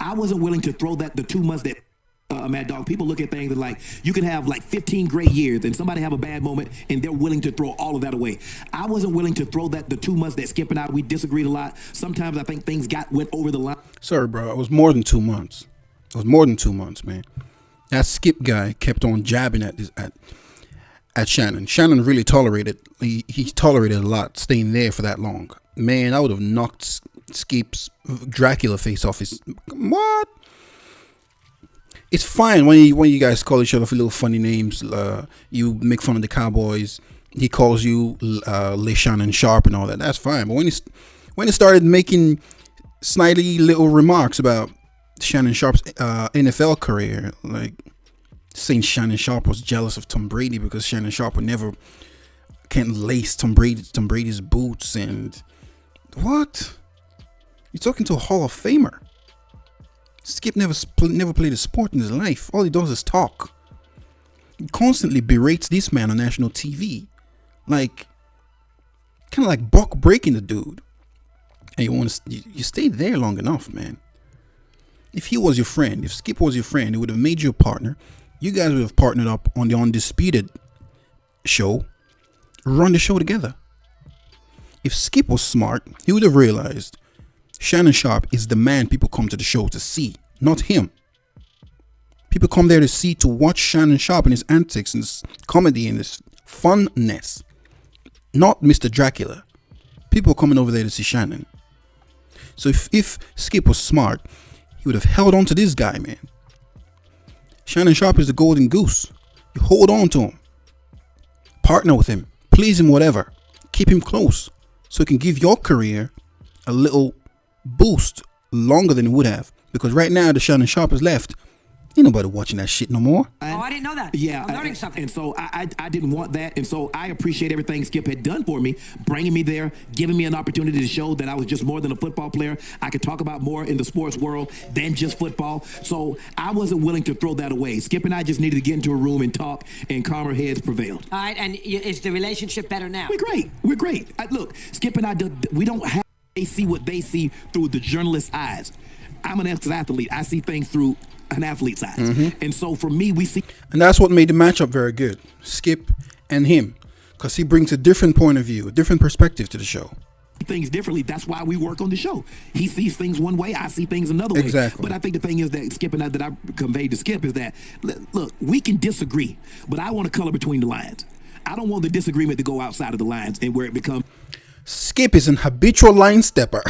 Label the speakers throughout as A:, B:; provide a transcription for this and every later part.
A: I wasn't willing to throw that the 2 months that Mad Dog, people look at things and like you can have like 15 great years and somebody have a bad moment and they're willing to throw all of that away. I wasn't willing to throw that the 2 months that Skip and I, we disagreed a lot. Sometimes I think things went over the line.
B: Sorry, bro. It was more than 2 months. It was more than 2 months, man. That Skip guy kept on jabbing at Shannon. Shannon really tolerated. He tolerated a lot, staying there for that long. Man, I would have knocked Skip's Dracula face off his. What? It's fine when you guys call each other for little funny names. You make fun of the Cowboys. He calls you LeShannon Sharp and all that. That's fine. But when he started making snidely little remarks about Shannon Sharp's NFL career, like saying Shannon Sharp was jealous of Tom Brady because Shannon Sharp would never can't lace Tom Brady's boots, and what? You're talking to a Hall of Famer. Skip never played a sport in his life. All he does is talk. He constantly berates this man on national TV, like kind of like buck breaking the dude. And you stayed there long enough, man. If he was your friend, if Skip was your friend, he would have made you a partner. You guys would have partnered up on the Undisputed show, run the show together. If Skip was smart, he would have realized Shannon Sharp is the man people come to the show to see, not him. People come there to watch Shannon Sharp and his antics and his comedy and his funness, not Mr. Dracula. People coming over there to see Shannon. So if Skip was smart, he would have held on to this guy, man. Shannon Sharp is the golden goose. You hold on to him. Partner with him. Please him, whatever. Keep him close so he can give your career a little boost longer than it would have. Because right now, the Shannon Sharp is left. Ain't nobody watching that shit no more.
C: Oh, I didn't know that.
A: Yeah,
C: I'm learning something.
A: And so I didn't want that. And so I appreciate everything Skip had done for me, bringing me there, giving me an opportunity to show that I was just more than a football player. I could talk about more in the sports world than just football. So I wasn't willing to throw that away. Skip and I just needed to get into a room and talk, and calmer heads prevailed.
C: All right, and is the relationship better now?
A: We're great. Look, Skip and I, we don't have, they see what they see through the journalist's eyes. I'm an ex-athlete. I see things through an athlete's eyes. Mm-hmm. And so for me, we see.
B: And that's what made the matchup very good. Skip and him. Because he brings a different point of view, a different perspective to the show.
A: Things differently. That's why we work on the show. He sees things one way, I see things another way.
B: Exactly.
A: But I think the thing is that Skip and I, that I conveyed to Skip, is that, look, we can disagree, but I want to color between the lines. I don't want the disagreement to go outside of the lines and where it becomes.
B: Skip is an habitual line stepper.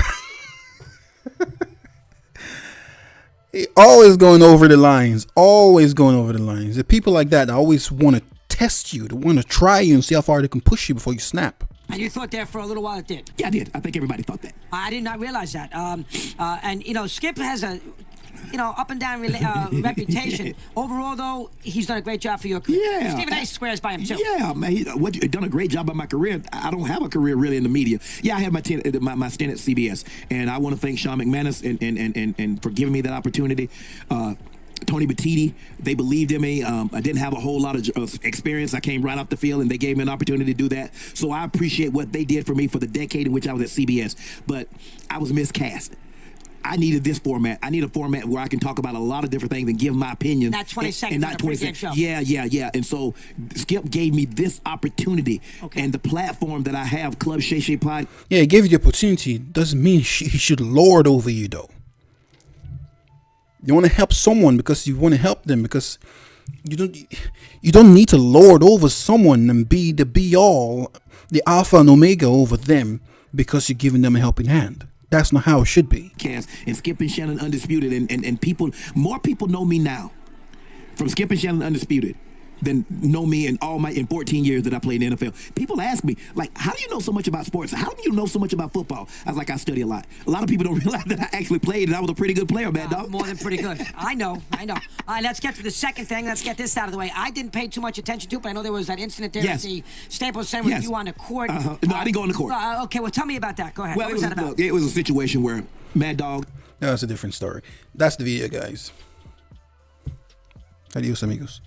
B: He always going over the lines. Always going over the lines. The people like that always want to test you. They want to try you and see how far they can push you before you snap.
C: And you thought that for a little while it did?
A: Yeah, I did. I think everybody thought that.
C: I did not realize that. And, you know, Skip has a, you know, up and down reputation. Overall, though, he's done a great job for your career.
A: Yeah.
C: Stephen A. swears by him, too.
A: Yeah, man. He's done a great job by my career. I don't have a career really in the media. Yeah, I had my stint at CBS. And I want to thank Sean McManus and for giving me that opportunity. Tony Batiti, they believed in me. I didn't have a whole lot of experience. I came right off the field, and they gave me an opportunity to do that. So I appreciate what they did for me for the decade in which I was at CBS. But I was miscast. I needed this format. I need a format where I can talk about a lot of different things and give my opinion.
C: Not 20 seconds.
A: And not 20 seconds. Yeah. And so Skip gave me this opportunity. Okay. And the platform that I have, Club Shay Shay Pod.
B: Yeah, he gave you the opportunity. Doesn't mean he should lord over you, though. You want to help someone because you want to help them, because you don't need to lord over someone and be the be all, the alpha and omega over them because you're giving them a helping hand. That's not how it should be.
A: And Skip and Shannon Undisputed, and people, more people know me now from Skip and Shannon Undisputed than know me in 14 years that I played in the NFL. People ask me, like, how do you know so much about sports? How do you know so much about football? I was like, I study a lot. A lot of people don't realize that I actually played and I was a pretty good player, man, dog.
C: More than pretty good. I know. All right, let's get to the second thing. Let's get this out of the way. I didn't pay too much attention to it, but I know there was that incident there at the Staples Center with you on the court.
A: No, I didn't go on the court.
C: Okay, well, tell me about that. Go ahead.
A: Well,
C: what was that about?
A: Look, it was a situation where Mad Dog.
B: That's a different story. That's the video, guys. Adios, amigos.